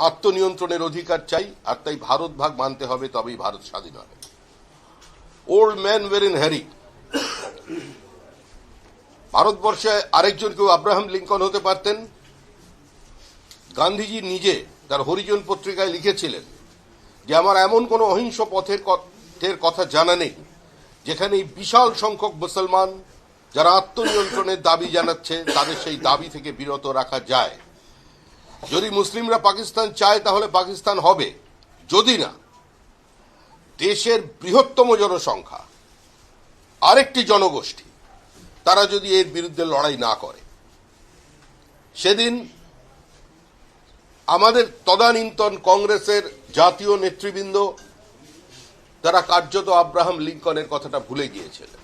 আত্মনিয়ন্ত্রণের অধিকার চাই, আর তাই ভারত ভাগ মানতে হবে, তবেই ভারত স্বাধীন হবে। ওল্ড ম্যান ওয়ের ইন হ্যারি। ভারতবর্ষে আরেকজন কেউ আব্রাহাম লিঙ্কন হতে পারতেন। গান্ধীজি নিজে তার হরিজন পত্রিকায় লিখেছিলেন যে আমার এমন কোনো অহিংস পথের কথা জানা নেই যেখানে এই বিশাল সংখ্যক মুসলমান যারা আত্মনিয়ন্ত্রণের দাবি জানাচ্ছে তাদের সেই দাবি থেকে বিরত রাখা যায়। যদি মুসলিমরা পাকিস্তান চায় তাহলে পাকিস্তান হবে, যদি না দেশের বৃহত্তম জনসংখ্যা আরেকটি জনগোষ্ঠী তারা যদি এর বিরুদ্ধে লড়াই না করে। সেদিন আমাদের তদানীন্তন কংগ্রেসের জাতীয় নেতৃবৃন্দ তারা কার্যত আব্রাহাম লিঙ্কনের কথাটা ভুলে গিয়েছিলেন।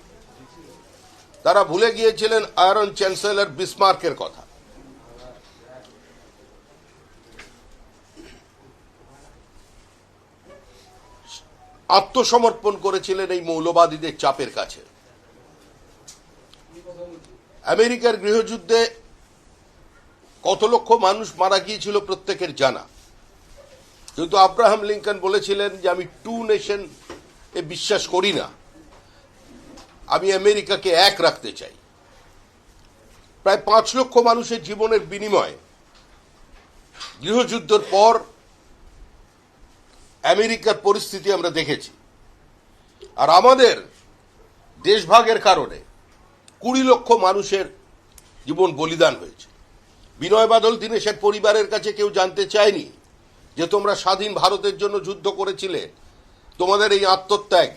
তারা ভুলে গিয়েছিলেন আয়রন চ্যান্সেলর বিসমার্কের কথা। আত্মসমর্পণ করেছিলেন এই মৌলবাদীদের চাপের কাছে। আমেরিকার গৃহযুদ্ধে কত লক্ষ মানুষ মারা গিয়েছিল প্রত্যেকের জানা, কিন্তু আব্রাহাম লিঙ্কন বলেছিলেন যে আমি টু নেশন এ বিশ্বাস করি না, আমি আমেরিকাকে এক রাখতে চাই। প্রায় 5 লক্ষ মানুষের জীবনের বিনিময়ে গৃহযুদ্ধের পর আমেরিকার পরিস্থিতি আমরা দেখেছি। আর আমাদের দেশভাগের কারণে 20 লক্ষ মানুষের জীবন বলিদান হয়েছে। বিনয় বাদল দীনেশের পরিবারের কাছে কেউ জানতে চায়নি যে তোমরা স্বাধীন ভারতের জন্য যুদ্ধ করেছিলে, তোমাদের এই আত্মত্যাগ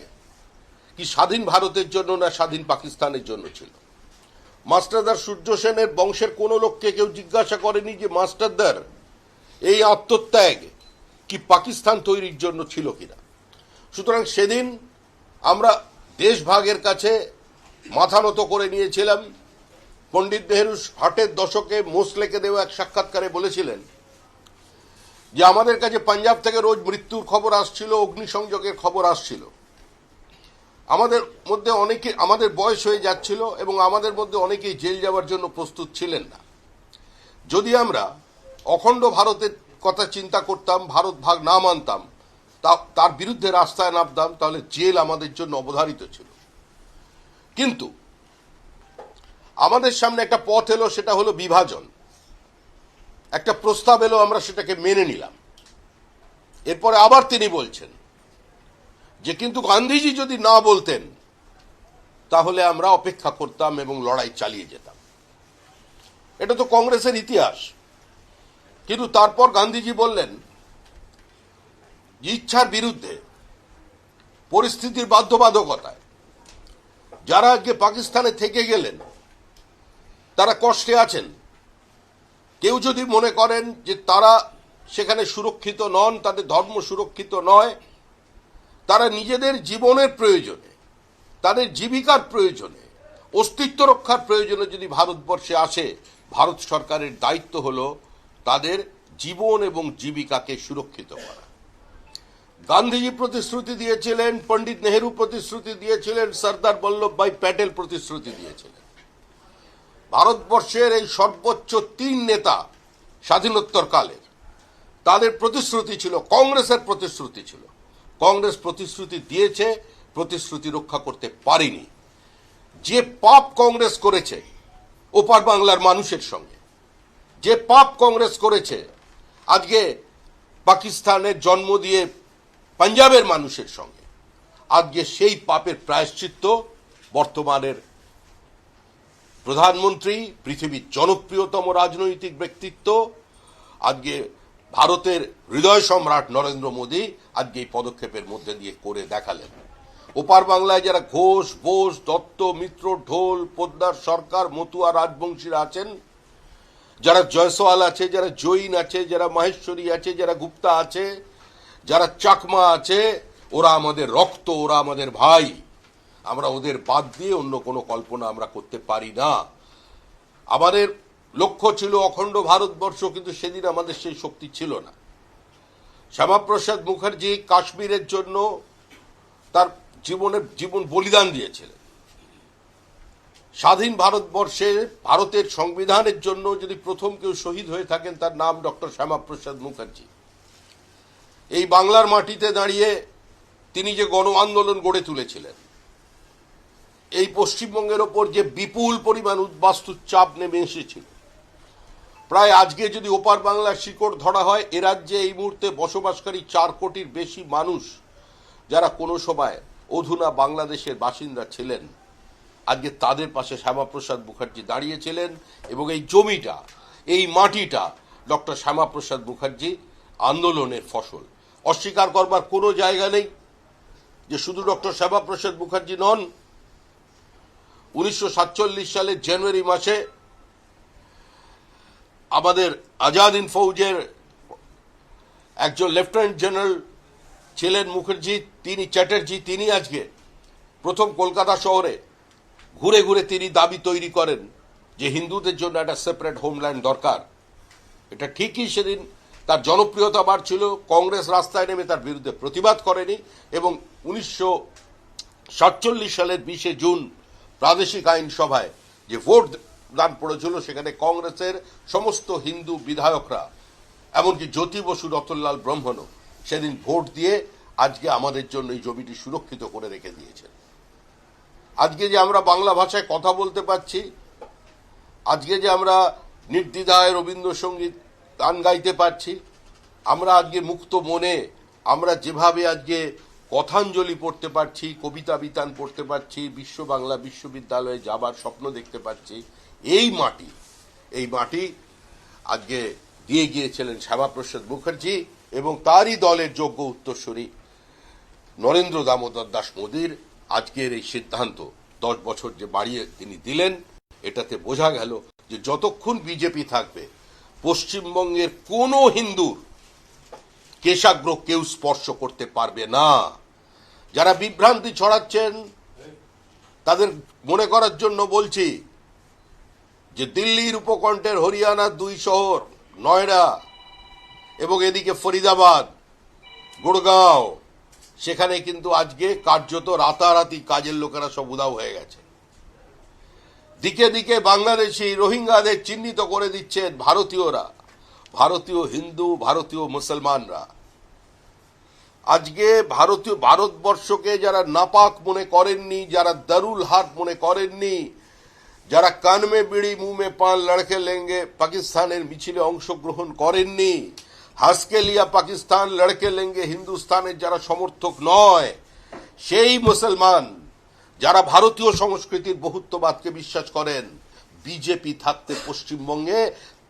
কি স্বাধীন ভারতের জন্য না স্বাধীন পাকিস্তানের জন্য ছিল। মাস্টারদার সূর্য সেনের বংশের কোনো লোককে কেউ জিজ্ঞাসা করেনি যে মাস্টারদার এই আত্মত্যাগ কি পাকিস্তান তৈরির জন্য ছিল কিনা। সুতরাং সেদিন আমরা দেশভাগের কাছে মাথা নত করে নিয়েছিলাম। পণ্ডিত নেহেরু 60-এর দশকে মোসলেকে দেওয়া এক সাক্ষাৎকারে বলেছিলেন যে আমাদের কাছে পাঞ্জাব থেকে রোজ মৃত্যুর খবর আসছিল, অগ্নিসংযোগের খবর আসছিল। আমাদের মধ্যে অনেকে, আমাদের বয়স হয়ে যাচ্ছিল এবং আমাদের মধ্যে অনেকেই জেল যাওয়ার জন্য প্রস্তুত ছিলেন না। যদি আমরা অখণ্ড ভারতের কথা চিন্তা করতাম, ভারত ভাগ না মানতাম, তার বিরুদ্ধে রাস্তায় নামতাম, তাহলে জেল আমাদের জন্য অবধারিত ছিল। কিন্তু আমাদের সামনে একটা পথ এলো, সেটা হলো বিভাজন। একটা প্রস্তাব এলো, আমরা সেটাকে মেনে নিলাম। এরপরে আবার তিনি বলছেন যে কিন্তু গান্ধীজি যদি না বলতেন তাহলে আমরা অপেক্ষা করতাম এবং লড়াই চালিয়ে যেতাম। এটা তো কংগ্রেসের ইতিহাস। কিন্তু তারপর গান্ধীজি বললেন ইচ্ছার বিরুদ্ধে, পরিস্থিতির বাধ্যবাধকতায় যারা আজকে পাকিস্তানে থেকে গেলেন তারা কষ্টে আছেন। কেউ যদি মনে করেন যে তারা সেখানে সুরক্ষিত নন, তাদের ধর্ম সুরক্ষিত নয়, তারা নিজেদের জীবনের প্রয়োজনে, তাদের জীবিকার প্রয়োজনে, অস্তিত্ব রক্ষার প্রয়োজনে যদি ভারতবর্ষে আসে, ভারত সরকারের দায়িত্ব হলো তাদের জীবন এবং জীবিকাকে সুরক্ষিত করা। গান্ধীজি প্রতিশ্রুতি দিয়েছিলেন, পণ্ডিত নেহেরু প্রতিশ্রুতি দিয়েছিলেন, সর্দার বল্লভভাই প্যাটেল প্রতিশ্রুতি দিয়েছিলেন। ভারতবর্ষের এই সর্বোচ্চ 3 নেতা স্বাধীনোত্তর কালের, তাদের প্রতিশ্রুতি ছিল, কংগ্রেসের প্রতিশ্রুতি ছিল। কংগ্রেস প্রতিশ্রুতি দিয়েছে, প্রতিশ্রুতি রক্ষা করতে পারেনি। যে পাপ কংগ্রেস করেছে ওপার বাংলার মানুষের সঙ্গে, যে পাপ কংগ্রেস করেছে আজকে পাকিস্তানের জন্ম দিয়ে পাঞ্জাবের মানুষের সঙ্গে, আজকে সেই পাপের প্রায়শ্চিত্ত বর্তমানের প্রধানমন্ত্রী, পৃথিবীর জনপ্রিয়তম রাজনৈতিক ব্যক্তিত্ব, আজকে ভারতের হৃদয় সম্রাট নরেন্দ্র মোদী আজকে এই পদক্ষেপের মধ্যে দিয়ে করে দেখালেন। ওপার বাংলায় যারা ঘোষ, বোস, দত্ত, মিত্র, ঢোল, পোদ্দার সরকার, মতুয়া রাজবংশীরা আছেন, যারা জয়সওয়াল আছে, যারা জৈন আছে, যারা মাহেশ্বরী আছে, যারা গুপ্তা আছে, যারা চাকমা আছে, ওরা আমাদের রক্ত, ওরা আমাদের ভাই। আমরা ওদের বাদ দিয়ে অন্য কোনো কল্পনা আমরা করতে পারি না। আমাদের লক্ষ্য ছিল অখণ্ড ভারতবর্ষ, কিন্তু সেদিন আমাদের সেই শক্তি ছিল না। শ্যামাপ্রসাদ মুখার্জি কাশ্মীরের জন্য তার জীবন বলিদান দিয়েছিলেন। স্বাধীন ভারতবর্ষে ভারতের সংবিধানের জন্য যদি প্রথম কেউ শহীদ হয়ে থাকেন তার নাম ডক্টর শ্যামাপ্রসাদ মুখার্জি। এই বাংলার মাটিতে দাঁড়িয়ে তিনি যে গণ আন্দোলন গড়ে তুলেছিলেন, এই পশ্চিমবঙ্গের ওপর যে বিপুল পরিমাণ উদ্বাস্তুর চাপ নেমে এসেছিল, প্রায় আজকে যদি ওপার বাংলার শিকড় ধরা হয়, এ রাজ্যে এই মুহূর্তে বসবাসকারী 4 কোটির বেশি মানুষ যারা কোনো সময় অধুনা বাংলাদেশের বাসিন্দা ছিলেন, আজকে তাদের পাশে শ্যামাপ্রসাদ মুখার্জি দাঁড়িয়েছিলেন। এবং এই জমিটা, এই মাটিটা ডক্টর শ্যামাপ্রসাদ মুখার্জি আন্দোলনের ফসল। অস্বীকার করবার কোনো জায়গা নেই যে শুধু ডক্টর শ্যামাপ্রসাদ মুখার্জি নন। 1947 সালের জানুয়ারি মাসে আমাদের আজাদ হিন্দ ফৌজের একজন লেফটেন্যান্ট জেনারেল ছিলেন মুখার্জি, তিনি চ্যাটার্জি, তিনি আজকে প্রথম কলকাতা শহরে ঘুরে ঘুরে তিনি দাবি তৈরি করেন যে হিন্দুদের জন্য একটা সেপারেট হোমল্যান্ড দরকার। এটা ঠিকই সেদিন তার জনপ্রিয়তা বাড়ছিল, কংগ্রেস রাস্তায় নেমে তার বিরুদ্ধে প্রতিবাদ করেনি। এবং 1947 সালের 20 জুন প্রাদেশিক আইনসভায় যে ভোট দান পড়েছিল, সেখানে কংগ্রেসের সমস্ত হিন্দু বিধায়করা, এমনকি জ্যোতি বসু, রতনলাল ব্রহ্মণও সেদিন ভোট দিয়ে আজকে আমাদের জন্য এই জমিটি সুরক্ষিত করে রেখে দিয়েছেন। আজকে যে আমরা বাংলা ভাষায় কথা বলতে পারছি, আজকে যে আমরা নির্দ্বিধায় রবীন্দ্রসঙ্গীত গান গাইতে পারছি, আমরা আজকে মুক্ত মনে আমরা যেভাবে আজকে কথাঞ্জলি পড়তে পারছি, কবিতা বিতান পড়তে পারছি, বিশ্ব বাংলা বিশ্ববিদ্যালয়ে যাবার স্বপ্ন দেখতে পাচ্ছি, এই মাটি আজকে দিয়ে গিয়েছিলেন শ্যামাপ্রসাদ মুখার্জি এবং তারই দলের যোগ্য উত্তরসূরি নরেন্দ্র দামোদর দাস মোদীর। আজকের এই সিদ্ধান্ত 10 বছর যে বাড়িয়ে তিনি দিলেন, এটাতে বোঝা গেল যে যতক্ষণ বিজেপি থাকবে, পশ্চিমবঙ্গের কোনো হিন্দুর কেশাগ্র কেউ স্পর্শ করতে পারবে না। যারা বিভ্রান্তি ছড়াচ্ছেন তাদের মনে করার জন্য বলছি যে দিল্লির উপকণ্ঠের হরিয়ানার 2 শহর নয়ডা এবং এদিকে ফরিদাবাদ, গুড়গাঁও, সেখানে কিন্তু আজকে কার্যত রাতারাতি কাজের লোকেরা সব উধাও হয়ে গেছে। দিকে দিকে বাংলাদেশি রোহিঙ্গাদের চিহ্নিত করে দিচ্ছেন ভারতীয়রা, ভারতীয় হিন্দু, ভারতীয় মুসলমানরা। আজকে ভারতবর্ষকে যারা নাপাক মনে করেননি, যারা দারুল হাট মনে করেননি, যারা কান মে বিড়ি মুঁহ মে পান লড়কে লেঙ্গে পাকিস্তানের মিছিলে অংশগ্রহণ করেননি, হাসকে লিয়া পাকিস্তান লড়কে লেঙ্গে হিন্দুস্তানের যারা সমর্থক নয়, সেই মুসলমান যারা ভারতীয় সংস্কৃতির বহুত্ববাদকে বিশ্বাস করেন, বিজেপি থাকতে পশ্চিমবঙ্গে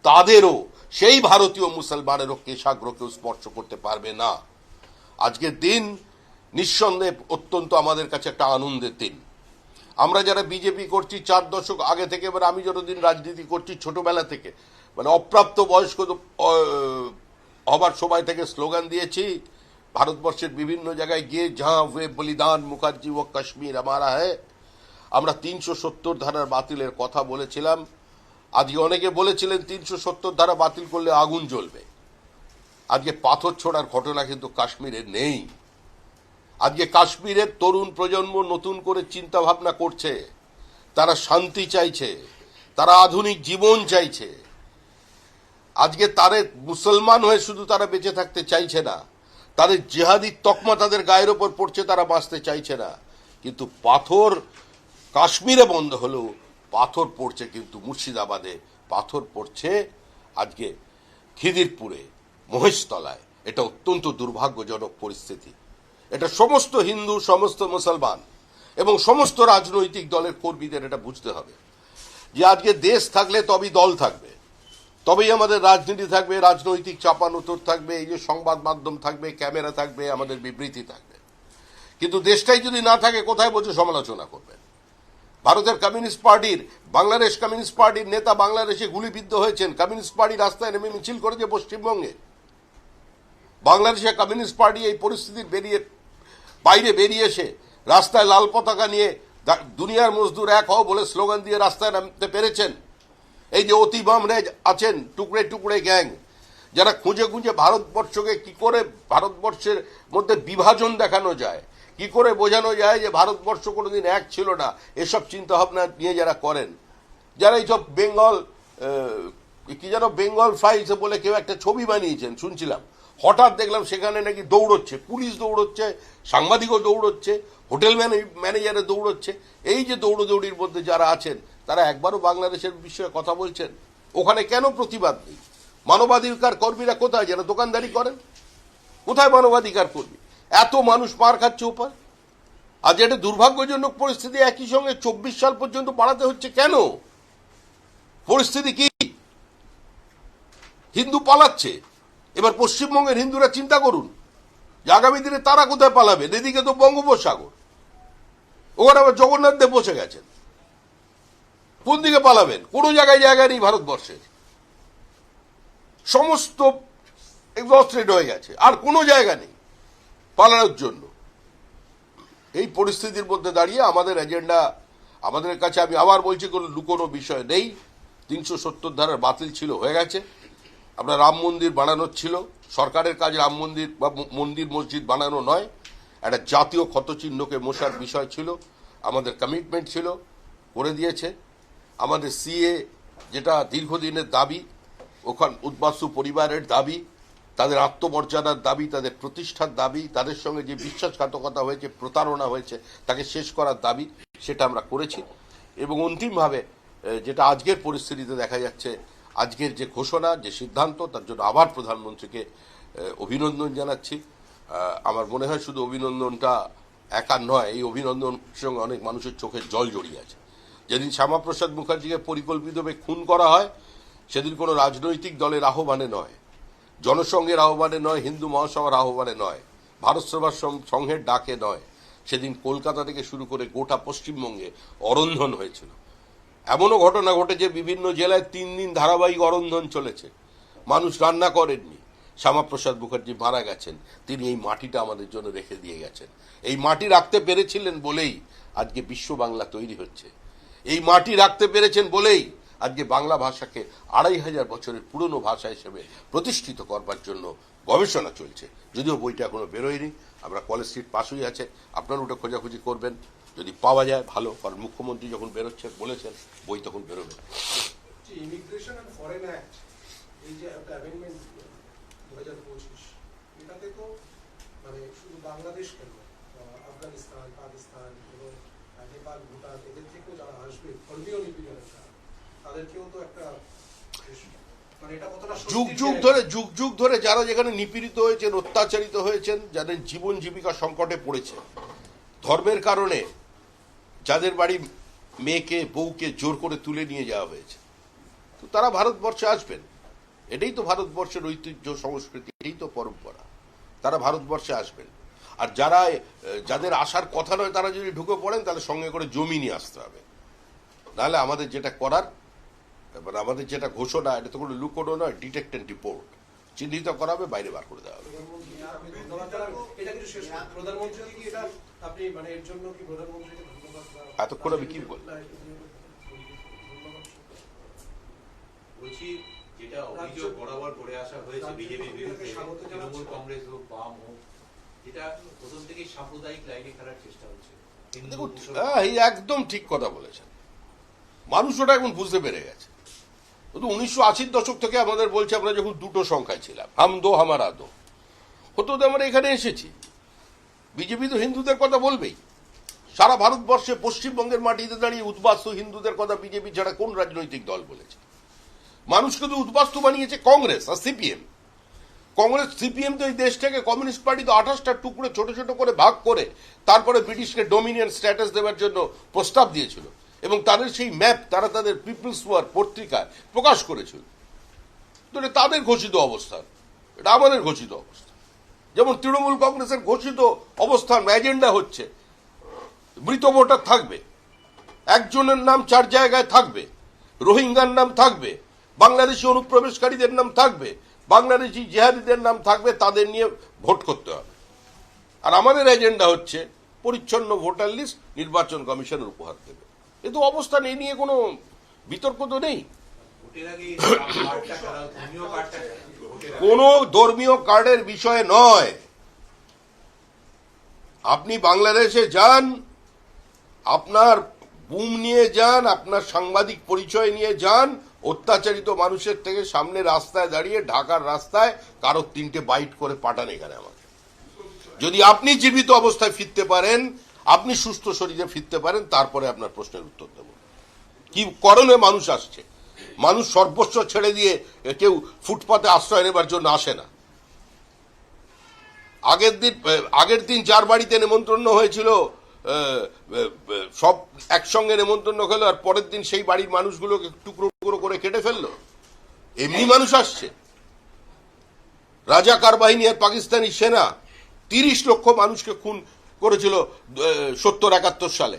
তাদেরও, সেই ভারতীয় মুসলমানেরও কেশাগ্র কেউ স্পর্শ করতে পারবে না। আজকের দিন নিঃসন্দেহে অত্যন্ত আমাদের কাছে একটা আনন্দের দিন। আমরা যারা বিজেপি করছি 4 দশক আগে থেকে, এবার আমি যতদিন রাজনীতি করছি ছোটবেলা থেকে, মানে অপ্রাপ্ত বয়স্ক হবার সময় থেকে স্লোগান দিয়েছি ভারতবর্ষের বিভিন্ন জায়গায় গিয়ে, জহাঁ হুয়ে বলিদান মুখার্জি ও কাশ্মীর আমারা হ্যায়। আমরা 370 ধারার বাতিলের কথা বলেছিলাম। আজকে অনেকে বলেছিলেন 370 ধারা বাতিল করলে আগুন জ্বলবে। আজকে পাথর ছোড়ার ঘটনা কিন্তু কাশ্মীরে নেই। আজকে কাশ্মীরের তরুণ প্রজন্ম নতুন করে চিন্তা ভাবনা করছে, তারা শান্তি চাইছে, তারা আধুনিক জীবন চাইছে। আজকে তারা মুসলমান হয়ে শুধু তারা বেঁচে থাকতে চাইছে না, তাদের জিহাদি তকমা তাদের গায়ের ওপর পড়ছে, তারা বাঁচতে চাইছে না। কিন্তু পাথর কাশ্মীরে বন্ধ হলেও পাথর পড়ছে কিন্তু মুর্শিদাবাদে, পাথর পড়ছে আজকে খিদিরপুরে, মহেশতলায়। এটা অত্যন্ত দুর্ভাগ্যজনক পরিস্থিতি। এটা সমস্ত হিন্দু, সমস্ত মুসলমান এবং সমস্ত রাজনৈতিক দলের কর্মীদের এটা বুঝতে হবে যে আজকে দেশ থাকলে তবেই দল থাকবে, তবেই আমাদের রাজনীতি থাকবে, রাজনৈতিক চাপানোতর থাকবে, এই যে সংবাদ মাধ্যম থাকবে, ক্যামেরা থাকবে, আমাদের বিবৃতি থাকবে। কিন্তু দেশটাই যদি না থাকে, কোথায় বসে সমালোচনা করবে? ভারতের কমিউনিস্ট পার্টির, বাংলাদেশ কমিউনিস্ট পার্টির নেতা বাংলাদেশে গুলিবিদ্ধ হয়েছেন, কমিউনিস্ট পার্টি রাস্তায় নেমে মিছিল করেছে পশ্চিমবঙ্গে। বাংলাদেশের কমিউনিস্ট পার্টি এই পরিস্থিতির বাইরে বেরিয়ে এসে রাস্তায় লাল পতাকা নিয়ে দুনিয়ার মজদুর এক হও বলে স্লোগান দিয়ে রাস্তায় নামতে পেরেছেন। এই যে অতি বামরে আছেন টুকরে টুকরে গ্যাং, যারা খুঁজে খুঁজে ভারতবর্ষকে কি করে ভারতবর্ষের মধ্যে বিভাজন দেখানো যায়, কি করে বোঝানো যায় যে ভারতবর্ষ কোনোদিন এক ছিল না, এসব চিন্তা ভাবনা নিয়ে যারা করেন, যারা এইসব বেঙ্গল কি যেন বেঙ্গল ফাইলস বলে কেউ একটা ছবি বানিয়েছেন শুনছিলাম, হঠাৎ দেখলাম সেখানে নাকি দৌড়চ্ছে, পুলিশ দৌড়চ্ছে, সাংবাদিকও দৌড়চ্ছে, হোটেল ম্যানেজারে দৌড়চ্ছে। এই যে দৌড়দৌড়ির মধ্যে যারা আছেন তারা একবারও বাংলাদেশের বিষয়ে কথা বলছেন? ওখানে কেন প্রতিবাদ নেই? মানবাধিকার কর্মীরা কোথায়, যারা দোকানদারি করেন? কোথায় মানবাধিকার কর্মী? এত মানুষ মার খাচ্ছে উপায়। আজ এটা দুর্ভাগ্যজনক পরিস্থিতি একই সঙ্গে 24 সাল পর্যন্ত বাড়াতে হচ্ছে কেন? পরিস্থিতি কি? হিন্দু পালাচ্ছে। এবার পশ্চিমবঙ্গের হিন্দুরা চিন্তা করুন যে আগামী দিনে তারা কোথায় পালাবেন। এদিকে তো বঙ্গোপসাগর, ওখানে আবার জগন্নাথ দেব বসে গেছেন। কোন দিকে পালাবেন? কোনো জায়গায় নেই ভারতবর্ষের। সমস্ত এক্সস্টেড হয়ে গেছে, আর কোনো জায়গা নেই পালানোর জন্য। এই পরিস্থিতির মধ্যে দাঁড়িয়ে আমাদের এজেন্ডা, আমাদের কাছে আমি আবার বলছি, কোনো লুকোনো বিষয় নেই। 370 ধারার বাতিল ছিল, হয়ে গেছে। আমরা রাম মন্দির বানানোর ছিল, সরকারের কাজ রাম মন্দির বা মন্দির মসজিদ বানানো নয়, একটা জাতীয় ক্ষতচিহ্নকে মোছার বিষয় ছিল, আমাদের কমিটমেন্ট ছিল, করে দিয়েছে। আমাদের সিএ যেটা দীর্ঘদিনের দাবি, ওখান উদ্বাস্তু পরিবারের দাবি, তাদের আত্মমর্যাদার দাবি, তাদের প্রতিষ্ঠার দাবি, তাদের সঙ্গে যে বিশ্বাসঘাতকতা হয়েছে, প্রতারণা হয়েছে, তাকে শেষ করার দাবি, সেটা আমরা করেছি। এবং অন্তিমভাবে যেটা আজকের পরিস্থিতিতে দেখা যাচ্ছে, আজকের যে ঘোষণা, যে সিদ্ধান্ত, তার জন্য আবার প্রধানমন্ত্রীকে অভিনন্দন জানাচ্ছি। আমার মনে হয় শুধু অভিনন্দনটা একা নয়, এই অভিনন্দনের সঙ্গে অনেক মানুষের চোখের জল জড়িয়ে আছে। যেদিন শ্যামাপ্রসাদ মুখার্জিকে পরিকল্পিতভাবে খুন করা হয়, সেদিন কোনো রাজনৈতিক দলের আহ্বানে নয়, জনসংঘের আহ্বানে নয়, হিন্দু মহাসভার আহ্বানে নয়, ভারত সভার সংঘের ডাকে নয়, সেদিন কলকাতা থেকে শুরু করে গোটা পশ্চিমবঙ্গে অরন্ধন হয়েছিল। এমনও ঘটনা ঘটেছে, বিভিন্ন জেলায় 3 দিন ধারাবাহিক অরন্ধন চলেছে, মানুষ রান্না করেননি। শ্যামাপ্রসাদ মুখার্জি মারা গেছেন, তিনি এই মাটিটা আমাদের জন্য রেখে দিয়ে গেছেন। এই মাটি রাখতে পেরেছিলেন বলেই আজকে বিশ্ব বাংলা তৈরি হচ্ছে। এই মাটি রাখতে পেরেছেন বলেই আজকে বাংলা ভাষাকে 2500 বছরের পুরনো ভাষা হিসেবে প্রতিষ্ঠিত করবার জন্য গবেষণা চলছে। যদিও বইটা এখনো বেরোয়নি, আমরা কলেজ স্ট্রিট পাশেই আছে, আপনারা ওটা খোঁজাখুঁজি করবেন, যদি পাওয়া যায় ভালো। কারণ মুখ্যমন্ত্রী যখন বেরোচ্ছেন বলেছেন বই তখন বেরোবে। ইমিগ্রেশন এন্ড ফরেন অ্যাক্ট, এই যে একটা অ্যামেন্ডমেন্ট 2025, এটাতে তো মানে শুধু বাংলাদেশ কেন, আফগানিস্তান, পাকিস্তান এবং নেপাল, ভুটান, এদের থেকেও যারা আসবে ধর্মীয় নিপীড়নের তাদেরকেও তো একটা মানে এটা কতটা যুগ যুগ ধরে যারা যেখানে নিপীড়িত হয়েছেন, অত্যাচারিত হয়েছেন, যাদের জীবন জীবিকা সংকটে পড়েছে, ধর্মের কারণে যাদের বাড়ি মেয়েকে, বউকে জোর করে তুলে নিয়ে যাওয়া হয়েছে, তো তারা ভারতবর্ষে আসবেন। এটাই তো ভারতবর্ষের ঐতিহ্য, সংস্কৃতি, এটাই তো পরম্পরা। তারা ভারতবর্ষে আসবেন। আর যাদের আসার কথা নয়, তারা যদি ঢুকে পড়েন, তাহলে সঙ্গে করে জমি নিয়ে আসতে হবে। নাহলে আমাদের যেটা করার, এবার আমাদের যেটা ঘোষণা, এটা তো কোনো লুকোনো নয়, ডিটেক্ট অ্যান্ড রিপোর্ট, চিহ্নিত করা হবে, বাইরে বার করে দেওয়া হবে। এতক্ষণ আমি কি বললাম? বলছি, যেটা অভিযোগ বরাবর করে আসা হয়েছে বিজেপির বিরুদ্ধে, তৃণমূল কংগ্রেস হোক, বাম হোক, যেটা প্রথম থেকেই সাম্প্রদায়িক লাইনে খেলার চেষ্টা হচ্ছে। দেখুন, এই একদম ঠিক কথা বলেছেন। মানুষ ওটা এখন বুঝতে পেরে গেছে। 1980-র দশক থেকে আমাদের বলছে, আমরা যখন দুটো সংখ্যায় ছিলাম, হাম দো হামারা দো, হতো তো আমরা এখানে এসেছি। বিজেপি তো হিন্দুদের কথা বলবেই। সারা ভারতবর্ষে পশ্চিমবঙ্গের মাটিতে দাঁড়িয়ে উদ্বাস্তু হিন্দুদের কথা বিজেপি ছাড়া কোন রাজনৈতিক দল বলেছে? মানুষকে তো উদ্বাস্তু বানিয়েছে কংগ্রেস আর সিপিএম। কংগ্রেস, সিপিএম তো এই দেশটাকে, কমিউনিস্ট পার্টি তো 28টা টুকরো ছোট ছোট করে ভাগ করে তারপরে ব্রিটিশকে ডোমিনিয়ন স্ট্যাটাস দেওয়ার জন্য প্রস্তাব দিয়েছিল, এবং তাদের সেই ম্যাপ তারা তাদের পিপলস ওয়ার পত্রিকায় প্রকাশ করেছিল। তো এটা তাদের ঘোষিত অবস্থান, এটা আমাদের ঘোষিত অবস্থান। যেমন তৃণমূল কংগ্রেসের ঘোষিত অবস্থান, এজেন্ডা হচ্ছে মৃত ভোটার থাকবে, একজনের নাম 4 জায়গায় থাকবে, রোহিঙ্গার নাম থাকবে, বাংলাদেশি অনুপ্রবেশকারীদের নাম থাকবে, বাংলাদেশি জেহাদিদের নাম থাকবে, তাদের নিয়ে ভোট করতে হবে। আর আমাদের এজেন্ডা হচ্ছে পরিচ্ছন্ন ভোটার লিস্ট নির্বাচন কমিশনের উপহার দেবে। এ তো অবস্থান, এই নিয়ে কোনো বিতর্ক তো নেই। কোনো ধর্মীয় কার্ডের বিষয় নয়। আপনি বাংলাদেশে যান, আপনার বুম নিয়ে যান, আপনার সাংবাদিক পরিচয় নিয়ে যান, অত্যাচারিত মানুষের থেকে সামনে রাস্তায় দাঁড়িয়ে ঢাকার রাস্তায় কারো 3টে বাইট করে পাঠান এখানে আমাকে। যদি আপনি জীবিত অবস্থায় ফিরতে পারেন, আপনি সুস্থ শরীরে ফিরতে পারেন, তারপরে আপনার প্রশ্নের উত্তর দেব। কি করণে মানুষ আসছে? মানুষ সর্বস্ব ছেড়ে দিয়ে কেউ ফুটপাতে আশ্রয় নেবার জন্য আসে না। আগের দিন যার বাড়িতে নেমন্তন্ন হয়েছিল সব একসঙ্গে নেমন্তন্ন হলো, আর পরের দিন সেই বাড়ির মানুষগুলোকে টুকরো টুকরো করে কেটে ফেললো। এমনি মানুষ আসছে। রাজাকার বাহিনী আর পাকিস্তানি সেনা 30 লক্ষ মানুষকে খুন করেছিল 70-71 সালে।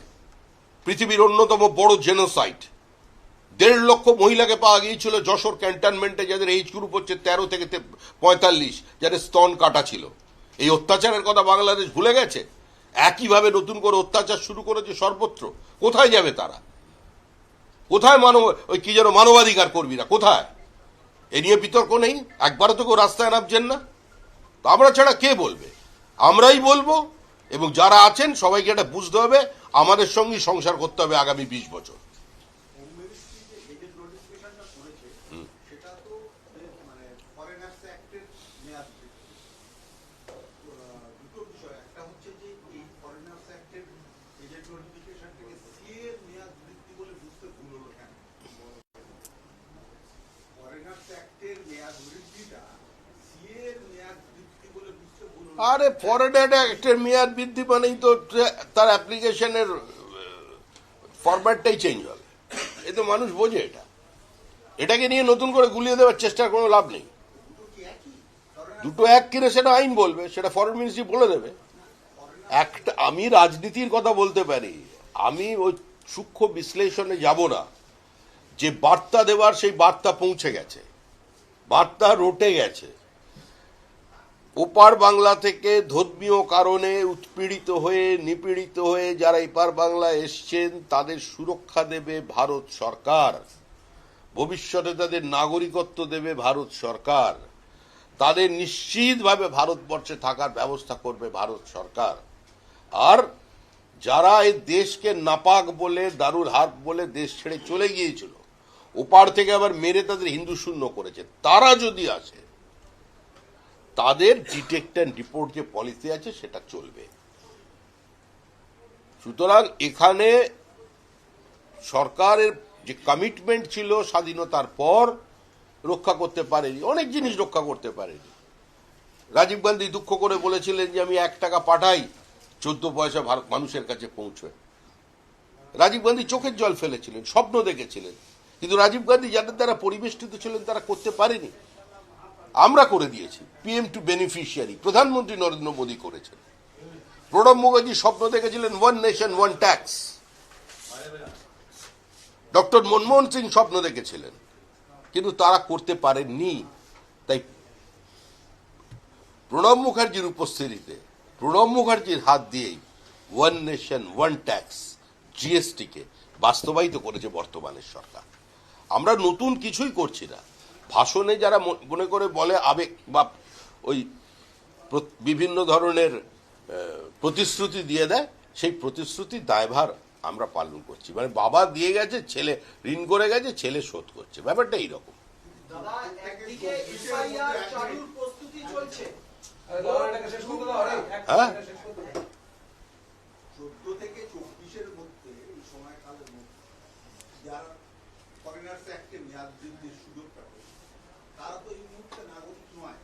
পৃথিবীর অন্যতম বড় জেনোসাইড। 1.5 লক্ষ মহিলাকে পাওয়া গিয়েছিল যশোর ক্যান্টনমেন্টে, যাদের এইজ গ্রুপ হচ্ছে 13 থেকে 45, যাদের স্তন কাটা ছিল। এই অত্যাচারের কথা বাংলাদেশ ভুলে গেছে? একইভাবে নতুন করে অত্যাচার শুরু করেছে সর্বত্র। কোথায় যাবে তারা? কোথায় ওই কি যেন মানবাধিকার কর্মীরা কোথায়? এ নিয়ে বিতর্ক নেই? একবারও তো কেউ রাস্তায় নামছেন না। তো আমরা ছাড়া কে বলবে? আমরাই বলবো, এবং যারা আছেন সবাইকে এটা বুঝতে হবে, আমাদের সঙ্গে সংসার করতে হবে আগামী 20 বছর। আরে ফরেন অ্যাক্টের মেয়াদ বৃদ্ধি মানেই তো তার অ্যাপ্লিকেশনের ফরম্যাটটাই চেঞ্জ হবে। এ তো মানুষ বোঝে এটা। এটাকে নিয়ে নতুন করে গুলিয়ে দেওয়ার চেষ্টার কোনো লাভ নেই। দুটো এক কিনে সেটা আইন বলবে, সেটা ফরেন মিনিস্ট্রি বলে দেবে। একটা আমি রাজনীতির কথা বলতে পারি, আমি ওই সূক্ষ্ম বিশ্লেষণে যাব না। যে বার্তা দেওয়ার সেই বার্তা পৌঁছে গেছে, বার্তা রটে গেছে। ওপার বাংলা থেকে ধর্মীয় কারণে উৎপীড়িত হয়ে নিপীড়িত হয়ে যারা এপার বাংলায় এসছেন, তাদের সুরক্ষা দেবে ভারত সরকার। ভবিষ্যতে তাদের নাগরিকত্ব দেবে ভারত সরকার। তাদের নিশ্চিতভাবে ভারতবর্ষে থাকার ব্যবস্থা করবে ভারত সরকার। আর যারা এই দেশকে নাপাক বলে, দারুল হার্ব বলে দেশ ছেড়ে চলে গিয়েছিল, ওপার থেকে আবার মেরে তাদের হিন্দু শূন্য করেছে, তারা যদি আসে, তাদের ডিটেক্ট অ্যান্ড রিপোর্ট যে পলিসি আছে সেটা চলবে। সুতরাং এখানে সরকারের যে কমিটমেন্ট ছিল স্বাধীনতার পর, রক্ষা করতে পারেনি, অনেক জিনিস রক্ষা করতে পারেনি। রাজীব গান্ধী দুঃখ করে বলেছিলেন যে আমি 1 টাকা পাঠাই, 14 পয়সা মানুষের কাছে পৌঁছয়। রাজীব গান্ধী চোখের জল ফেলেছিলেন, স্বপ্ন দেখেছিলেন, কিন্তু রাজীব গান্ধী যাদের দ্বারা পরিবেষ্টিত ছিলেন তারা করতে পারেনি। আমরা করে দিয়েছি। PM টু বেনিফিশিয়ারি প্রধানমন্ত্রী নরেন্দ্র মোদী করেছেন। প্রণব মুখার্জি স্বপ্ন দেখেছিলেন 1 nation 1 tax. Doctor Manmohan Singh স্বপ্ন দেখেছিলেন, কিন্তু তারা করতে পারেননি। তাই প্রণব মুখার্জির উপস্থিতিতে, প্রণব মুখার্জির হাত দিয়েই 1 নেশন 1 ট্যাক্স GST-কে বাস্তবায়িত করেছে বর্তমানের সরকার। আমরা নতুন কিছুই করছি না। ভাষণে যারা মনে করে বলে আবেগ বা ওই বিভিন্ন ধরনের প্রতিশ্রুতি দিয়ে দেয়, সেই প্রতিশ্রুতির দায়ভার আমরা পালন করছি। মানে বাবা দিয়ে গেছে, ছেলে ঋণ করে গেছে, ছেলে শোধ করছে, ব্যাপারটা এইরকম। দাদা, একদিকে এসআইআর চালুর প্রস্তুতি চলছে, হ্যাঁ, 14 থেকে 24-এর মধ্যে এই সময়কালের মধ্যে যারা ফরেনার্স অ্যাক্টে মেয়াদ বৃদ্ধির সুযোগটা পেয়েছে, তারা তো এই মুহূর্তে নাগরিক নয়।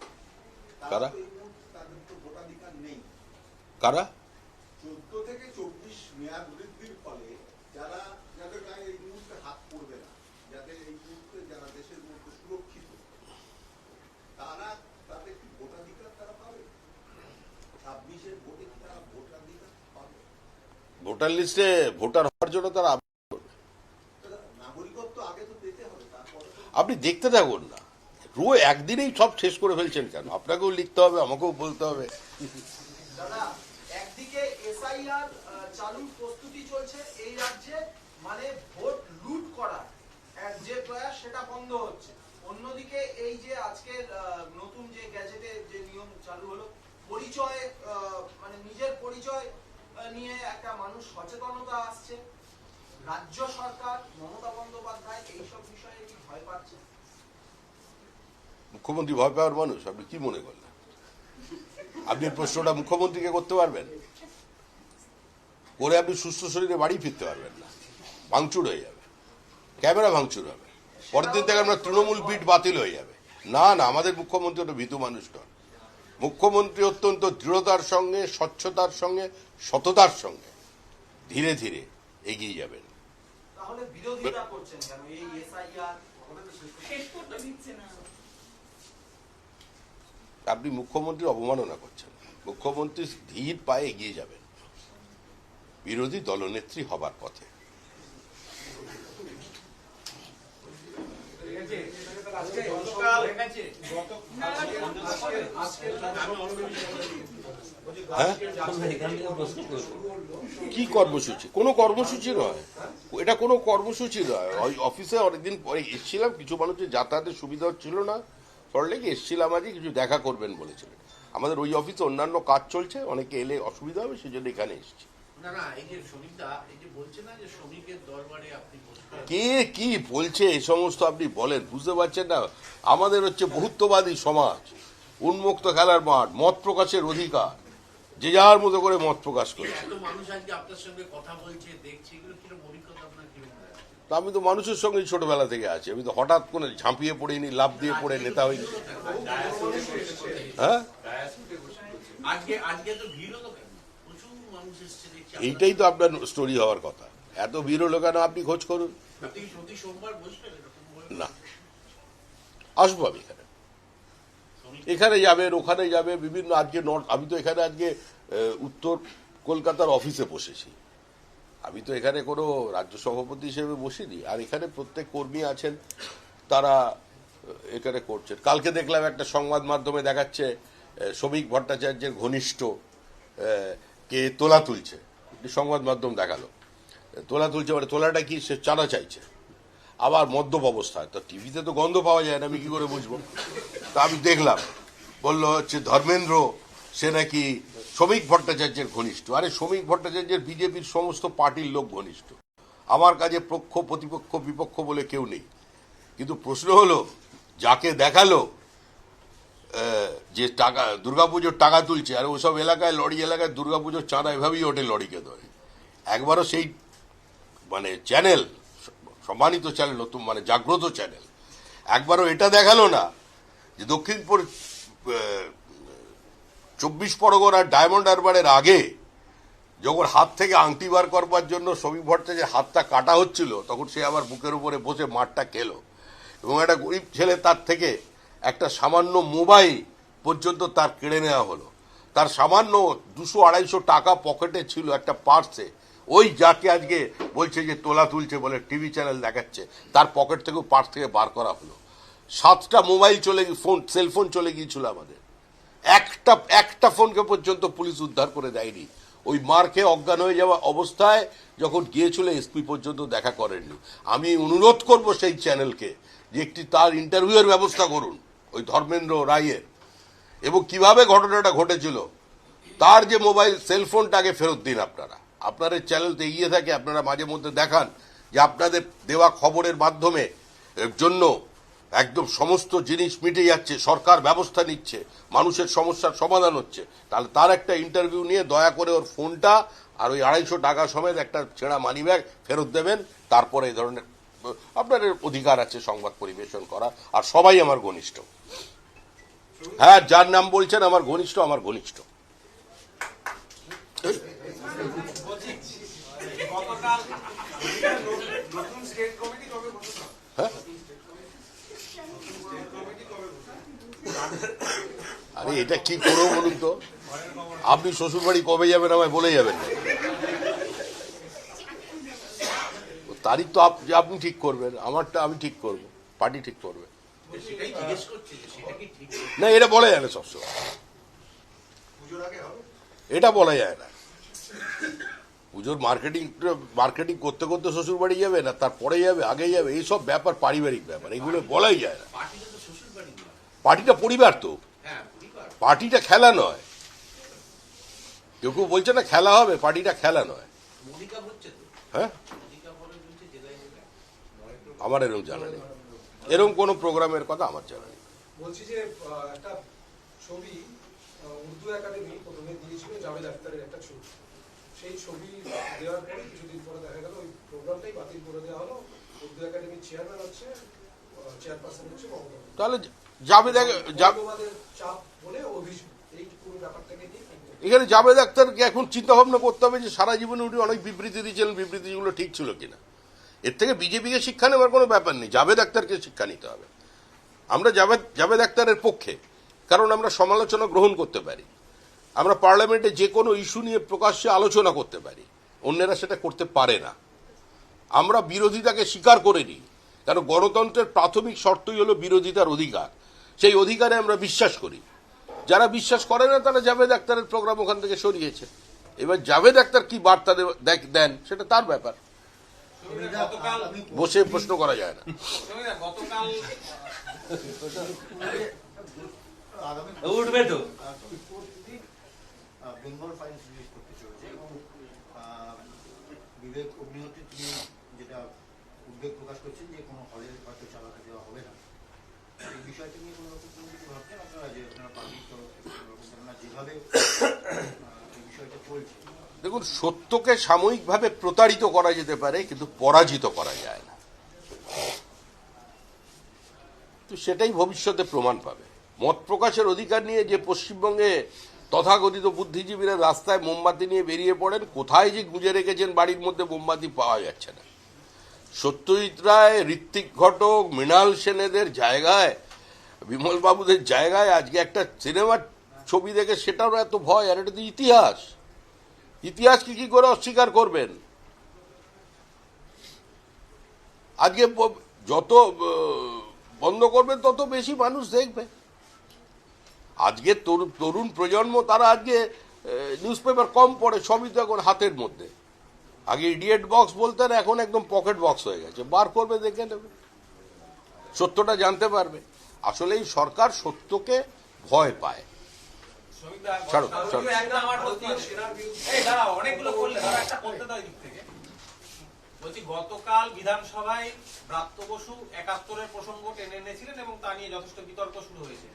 তারা তো এই মুহূর্তে, তাদের তো ভোটাধিকার নেই। কারা? 14 থেকে 24 মেয়াদ বৃদ্ধির ফলে যারা, যাদের গায়ে এই মুহূর্তে হাত পড়বে না, যাদের এই মুহূর্তে যারা দেশের মধ্যে সুরক্ষিত, তারা তাদের কি ভোটাধিকার তারা পাবে? 26-এর ভোটে কি তারা ভোটাধিকার পাবে? ভোটার লিস্টে ভোটার হওয়ার জন্য তারা নাগরিকত্ব আগে তো পেতে হবে, তারপরে আপনি দেখতে থাকুন না। একদিনেই সব শেষ করে ফেলছেন কেন? আপনাকেও লিখতে হবে, আমাকেও বলতে হবে। দাদা, একদিকে এসআইআর চালুর প্রস্তুতি চলছে এই রাজ্যে, মানে ভোট লুট করার যে প্রয়াস সেটা বন্ধ হচ্ছে। অন্যদিকে এই যে আজকের নতুন যে গ্যাজেটে যে নিয়ম চালু হলো, পরিচয় মানে নিজের পরিচয় নিয়ে একটা মানুষ সচেতনতা আসছে। রাজ্য সরকার, মমতা বন্দ্যোপাধ্যায় এইসব বিষয়ে কি ভয় ভয় পাচ্ছেন? মুখ্যমন্ত্রী ভয় পাওয়ার মানুষ? আপনি কি মনে করলেন? আপনি প্রশ্নটা মুখ্যমন্ত্রীকে করতে পারবেন? করে আপনি সুস্থ শরীরে বাড়ি ফিরতে পারবেন না, ভাঙচুর হয়ে যাবে, ক্যামেরা ভাঙচুর হবে, পরের দিন থেকে আমরা তৃণমূল পিঠ বাতিল হয়ে যাবে। না না, আমাদের মুখ্যমন্ত্রী একটা ভীতু মানুষ নন। মুখ্যমন্ত্রী অত্যন্ত দৃঢ়তার সঙ্গে, স্বচ্ছতার সঙ্গে, সততার সঙ্গে ধীরে ধীরে এগিয়ে যাবেন। তাহলে বিরোধিতা করছেন কেন এই এসআইআর? শেষ করতে দিচ্ছে না। আপনি মুখ্যমন্ত্রীর অবমাননা করছেন। মুখ্যমন্ত্রী ধীর পায়ে এগিয়ে যাবেন বিরোধী দলনেত্রী হবার পথে। হ্যাঁ, কি কর্মসূচি? কোনো কর্মসূচি নয় এটা, কোনো কর্মসূচি নয়। ওই অফিসে অনেকদিন পরে এসেছিলাম, কিছু মানুষের যাতায়াতের সুবিধা ছিল না, সরলেগে এসেছিলাম আজকে, কিছু দেখা করবেন বলেছিলেন। আমাদের ওই অফিসে অন্যান্য কাজ চলছে, অনেকে এলে অসুবিধা হবে, সেজন্য এখানে এসেছি। না না, এই যে শ্রমিকদা এই যে বলছে না যে শ্রমিকের দরবারে আপনি বসবেন, কে কি বলছে এই সমস্ত আপনি বলেন, বুঝতে পারছেন না? আমাদের হচ্ছে বহুত্ববাদী সমাজ, উন্মুক্ত খেলার মাঠ, মত প্রকাশের অধিকার, যে যার মতো করে মত প্রকাশ করছে। এত মানুষ আজকে আপনার সঙ্গে কথা বলছে, দেখছে, এগুলো কিরকম অভিজ্ঞতা আপনার কিরকম হয়? তা আমি তো মানুষের সঙ্গে ছোটবেলা থেকে আছি, আমি তো হঠাৎ করে ঝাঁপিয়ে পড়িনি, লাফ দিয়ে পড়ে নেতা হইনি। হ্যাঁ, আজকে আজকে তো ভিড় হলো কেন? প্রচুর মানুষ এসছে দেখছি। এইটাই তো আপনার স্টোরি হওয়ার কথা। এত ভিড় হলো কেন আপনি খোঁজ করুন। আপনি কি প্রতি সোমবার বসবেন এরকম বলে? না, আসবো আমি এখানে, এখানে যাবেন, ওখানে যাবে, বিভিন্ন আজকে আমি তো এখানে আজকে উত্তর কলকাতার অফিসে বসেছি। আমি তো এখানে কোনো রাজ্য সভাপতি হিসেবে বসিনি। আর এখানে প্রত্যেক কর্মী আছেন, তারা এখানে করছেন। কালকে দেখলাম একটা সংবাদ মাধ্যমে দেখাচ্ছে শ্রমিক ভট্টাচার্যের ঘনিষ্ঠ কে তোলা তুলছে, সংবাদ মাধ্যম দেখালো। তোলা তুলছে মানে তোলাটা কি? সে চাঁদা চাইছে, আবার মদ্যপ অবস্থায়। তো টিভিতে তো গন্ধ পাওয়া যায় না, আমি কি করে বুঝবো? তা আমি দেখলাম, বললো হচ্ছে ধর্মেন্দ্র সে নাকি শ্রমিক ভট্টাচার্যের ঘনিষ্ঠ। আরে শ্রমিক ভট্টাচার্যের বিজেপির সমস্ত পার্টির লোক ঘনিষ্ঠ। আমার কাছে পক্ষ প্রতিপক্ষ বিপক্ষ বলে কেউ নেই। কিন্তু প্রশ্ন হলো, যাকে দেখালো যে টাকা দুর্গাপুজোর টাকা তুলছে, আর ওসব এলাকায়, লরি এলাকায় দুর্গাপুজোর চাঁদা এভাবেই ওঠে লরিকে ধরে। একবারও সেই মানে চ্যানেল, সম্মানিত চ্যানেল, নতুন মানে জাগ্রত চ্যানেল, একবারও এটা দেখালো না যে দক্ষিণপুর 24 পরগনার ডায়মন্ড হারবারের আগে যখন হাত থেকে আংটি বার করবার জন্য শ্রমিক ভট্টাচার্যের হাতটা কাটা হচ্ছিল, তখন সে আবার বুকের উপরে বসে মাঠটা খেলো। এবং একটা গরিব ছেলে তার থেকে একটা সামান্য মোবাইল পর্যন্ত তার কেড়ে নেওয়া হলো। তার সামান্য 200-250 টাকা পকেটে ছিল একটা পার্সে। ওই যাকে আজকে বলছে যে তোলা তুলছে বলে টিভি চ্যানেল দেখাচ্ছে, তার পকেট থেকেও পার্স থেকে বার করা হলো। 7টা মোবাইল চলে, সেলফোন চলে গিয়েছিল আমাদের। একটা ফোনকে পর্যন্ত পুলিশ উদ্ধার করে দেয়নি। ওই মার খেয়ে অজ্ঞান হয়ে যাওয়া অবস্থায় যখন গিয়েছিল, এসপি পর্যন্ত দেখা করেননি। আমি অনুরোধ করব সেই চ্যানেলকে যে একটি তার ইন্টারভিউয়ের ব্যবস্থা করুন ওই ধর্মেন্দ্র রায়ের, এবং কিভাবে ঘটনাটা ঘটেছিল, তার যে মোবাইল সেলফোনটাকে ফেরত দিন। আপনার এই চ্যানেল তো এগিয়ে থাকে, আপনারা মাঝে মধ্যে দেখান যে আপনাদের দেওয়া খবরের মাধ্যমে জন্য একদম সমস্ত জিনিস মিটে যাচ্ছে, সরকার ব্যবস্থা নিচ্ছে, মানুষের সমস্যার সমাধান হচ্ছে। তাহলে তার একটা ইন্টারভিউ নিয়ে দয়া করে ওর ফোনটা আর ওই 250 টাকা সমেত একটা ছেঁড়া মানি ব্যাগ ফেরত দেবেন। তারপরে এই ধরনের আপনাদের অধিকার আছে সংবাদ পরিবেশন করা। আর সবাই আমার ঘনিষ্ঠ। হ্যাঁ, যার নাম বলছেন আমার ঘনিষ্ঠ, আমার ঘনিষ্ঠ। নতুন স্টেট কমিটি কবে ঘোষণা? হ্যাঁ, আরে এটা কি করবো বলুন তো? আপনি শ্বশুরবাড়ি কবে যাবেন আমায় বলে যাবেন না? তারিখ তো আপনি ঠিক করবেন, আমারটা আমি ঠিক করব, পার্টি ঠিক করবে। সেটাই জিজ্ঞেস করছি যে সেটা কি ঠিক? না, এটা বলা যায় না সবসময়, পুজোর আগে হবে? এটা বলা যায় না। পুজোর মার্কেটিং করতে করতে শ্বশুরবাড়ি যাবে না, তারপরে যাবে, আগে যাবে, এইসব ব্যাপার পারিবারিক ব্যাপার, এগুলো বলাই যায় না। পার্টিটা তো শ্বশুর বাড়ি নয়। পার্টিটা পরিবার তো, হ্যাঁ, পরিবার। পার্টিটা খেলা নয়। কেউ কেউ বলছে না খেলা হবে, পার্টিটা খেলা নয়। মনিকা হচ্ছে তো। হ্যাঁ, মনিকা বলে বলছে জেলায় জেলায়। আমার এরকম জানা নেই। এরকম কোনো প্রোগ্রামের কথা আমার জানা নেই। বলছি যে একটা ছবি উর্দু একাডেমি প্রথমে দিয়েছিল জাভেদ আখতারের একটা ছবি, সেই ছবি দেওয়ার পরে কিছুদিন পরে দেখা গেল ওই প্রোগ্রামটাই বাতিল করে দেওয়া হলো। উর্দু একাডেমির চেয়ারপারসন হচ্ছে মমতা বন্দ্যোপাধ্যায়। তাহলে জাভেদ মৌলবাদের চাপ বলে অভিযোগ, এই পুরো ব্যাপারটাকে নিয়ে কি বলবেন? এখানে জাভেদ আখতারকে এখন চিন্তা ভাবনা করতে হবে যে সারা জীবনে উনি অনেক বিবৃতি দিয়েছিলেন, বিবৃতিগুলো ঠিক ছিল কিনা। এর থেকে বিজেপিকে শিক্ষা নেওয়ার কোনো ব্যাপার নেই, জাভেদ আখতারকে শিক্ষা নিতে হবে। আমরা জাভেদ আখতারের পক্ষে, কারণ আমরা সমালোচনা গ্রহণ করতে পারি, আমরা পার্লামেন্টে যে কোনো ইস্যু নিয়ে প্রকাশ্যে আলোচনা করতে পারি, অন্যেরা সেটা করতে পারে না। আমরা বিরোধিতাকে স্বীকার করে নিই, কারণ গণতন্ত্রের প্রাথমিক শর্তই হলো বিরোধিতার অধিকার। সেই অধিকারে আমরা বিশ্বাস করি। যারা বিশ্বাস করে না তারা জাভেদ আখতারের প্রোগ্রাম ওখান থেকে সরিয়েছে। এবার জাভেদ আখতার কি বার্তা দেন সেটা তার ব্যাপার, গতকাল বসে প্রশ্ন করা যায় না। গতকাল উঠবে তো বেঙ্গল ফাইলস রিলিজ করতে চলেছে এবং বিবেক অগ্নিহোত্রী তিনি যেটা উদ্বেগ প্রকাশ করছেন যে কোনো হলে হয়তো চালাতে দেওয়া হবে না। এই বিষয়টা নিয়ে কোনো রকম কোনো কিছু ভাবছেন আপনারা, যে আপনারা পার্টির তরফ থেকে কোনো রকম, কেননা যেভাবে এই বিষয়টা চলছে? দেখুন, সত্যকে সাময়িকভাবে প্রতারিত করা যেতে পারে, কিন্তু পরাজিত করা যায় না। তো সেটাই ভবিষ্যতে প্রমাণ পাবে। মত প্রকাশের অধিকার নিয়ে যে পশ্চিমবঙ্গে তথাকথিত বুদ্ধিজীবীরা রাস্তায় মোমবাতি নিয়ে বেরিয়ে পড়েন, কোথায় যে গুঁজে রেখেছেন বাড়ির মধ্যে মোমবাতি পাওয়া যাচ্ছে না। সত্যজিৎ রায়, ঋত্বিক ঘটক, মৃণাল সেনেদের জায়গায়, বিমল বাবুদের জায়গায় আজকে একটা সিনেমার ছবি দেখে সেটারও এত ভয়। আর এটা তো ইতিহাস, ইতিহাসকে কি করে অস্বীকার করবেন? আজকে যত বন্ধ করবেন তত বেশি মানুষ দেখবে। আজকে তরুণ প্রজন্ম তারা আজকে নিউজ পেপার কম পড়ে, সবই তো এখন হাতের মধ্যে। আগে ইডিয়েট বক্স বলতেন, এখন একদম পকেট বক্স হয়ে গেছে, বার করবে, দেখে নেবে, সত্যটা জানতে পারবে। আসলে এই সরকার সত্যকে ভয় পায়। ছাড়ো, ছাড়ো। অনেকগুলো করলে একটা করতে দাও দিক থেকে। বলছি, গতকাল বিধানসভায় ব্রাত্য বসু 71-এর প্রসঙ্গ টেনে এনেছিলেন এবং তা নিয়ে যথেষ্ট বিতর্ক শুরু হয়েছে।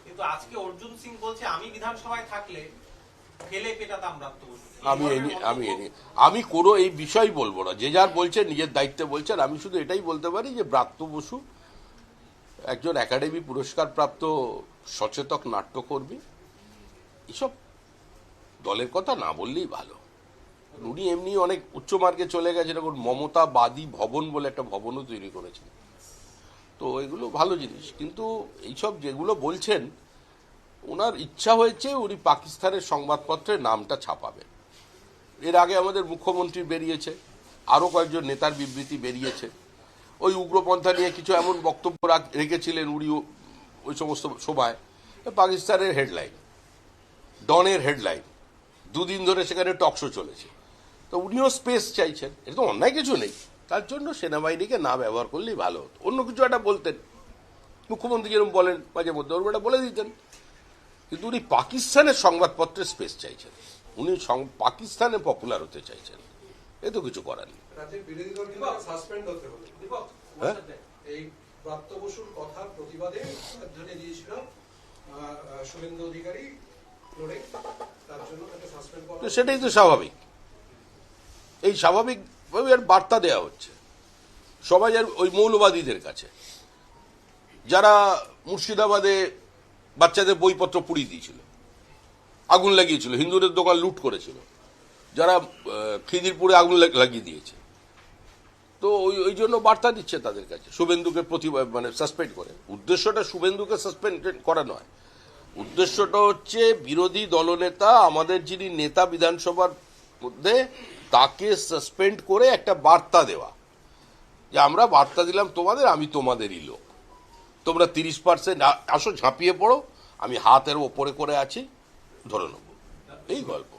কিন্তু আজকে অর্জুন সিং বলছে আমি বিধানসভায় থাকলে ফেলে পেটাতাম ব্রাত্য বসু। আমি কোনো এই বিষয় বলবো না, যে যার বলছেন নিজের দায়িত্বে বলছেন। আমি শুধু এটাই বলতে পারি যে ব্রাত্য বসু একজন একাডেমি পুরস্কার প্রাপ্ত সচেতক নাট্যকর্মী। এসব দলের কথা না বললেই ভালো। উনি এমনি অনেক উচ্চমার্গে চলে গেছেন, এখন মমতাবাদী ভবন বলে একটা ভবনও তৈরি করেছেন। তো এগুলো ভালো জিনিস, কিন্তু এইসব যেগুলো বলছেন, ওনার ইচ্ছা হয়েছে উনি পাকিস্তানের সংবাদপত্রে নামটা ছাপাবেন। এর আগে আমাদের মুখ্যমন্ত্রী বেরিয়েছে, আরও কয়েকজন নেতার বিবৃতি বেরিয়েছে। ওই উগ্রপন্থা নিয়ে কিছু এমন বক্তব্য রেখেছিলেন উনি ওই সমস্ত সময়। পাকিস্তানের হেডলাইন, ডনের হেডলাইন, দুদিন ধরে সেখানে টকশো চলেছে। তো উনিও স্পেস চাইছেন, এটা তো অন্যায় কিছু নেই। তার জন্য সেনাবাহিনীকে না ব্যবহার করলেই ভালো হতো। অন্য কিছু একটা বলতেন, মুখ্যমন্ত্রী যেরকম বলেন মাঝে মধ্যে, ওর একটা বলে দিতেন। কিন্তু উনি পাকিস্তানের সংবাদপত্রে স্পেস চাইছেন, উনি পাকিস্তানে পপুলার হতে চাইছেন। এ তো কিছু করার নেই। রাজ্যের বিরোধী দলকে সাসপেন্ড হতে হলো। হ্যাঁ, এই ব্রাত্য বসুর কথার প্রতিবাদে রাজধানী দিয়েছিল শুভেন্দু অধিকারী লড়ে, তার জন্য তাকে সাসপেন্ড করা। তো সেটাই তো স্বাভাবিক। এই স্বাভাবিকভাবে এর বার্তা দেওয়া হচ্ছে সমাজের ওই মৌলবাদীদের কাছে, যারা মুর্শিদাবাদে বাচ্চাদের বইপত্র পুড়িয়ে দিয়েছিল, আগুন লাগিয়েছিল, হিন্দুদের দোকান লুট করেছিল, যারা খিদিরপুরে আগুন লাগিয়ে দিয়েছে। তো ওই জন্য বার্তা দিচ্ছে তাদের কাছে, শুভেন্দুকে সাসপেন্ড করে। উদ্দেশ্যটা শুভেন্দুকে সাসপেন্ড করা নয়, উদ্দেশ্যটা হচ্ছে বিরোধী দলনেতা, আমাদের যিনি নেতা বিধানসভার মধ্যে, তাকে সাসপেন্ড করে একটা বার্তা দেওয়া যে আমরা বার্তা দিলাম তোমাদের, আমি তোমাদেরই লোক, তোমরা 30% আসো, ঝাঁপিয়ে পড়ো, আমি হাতের ওপরে করে আছি, ধরে নেবো। এই গল্প।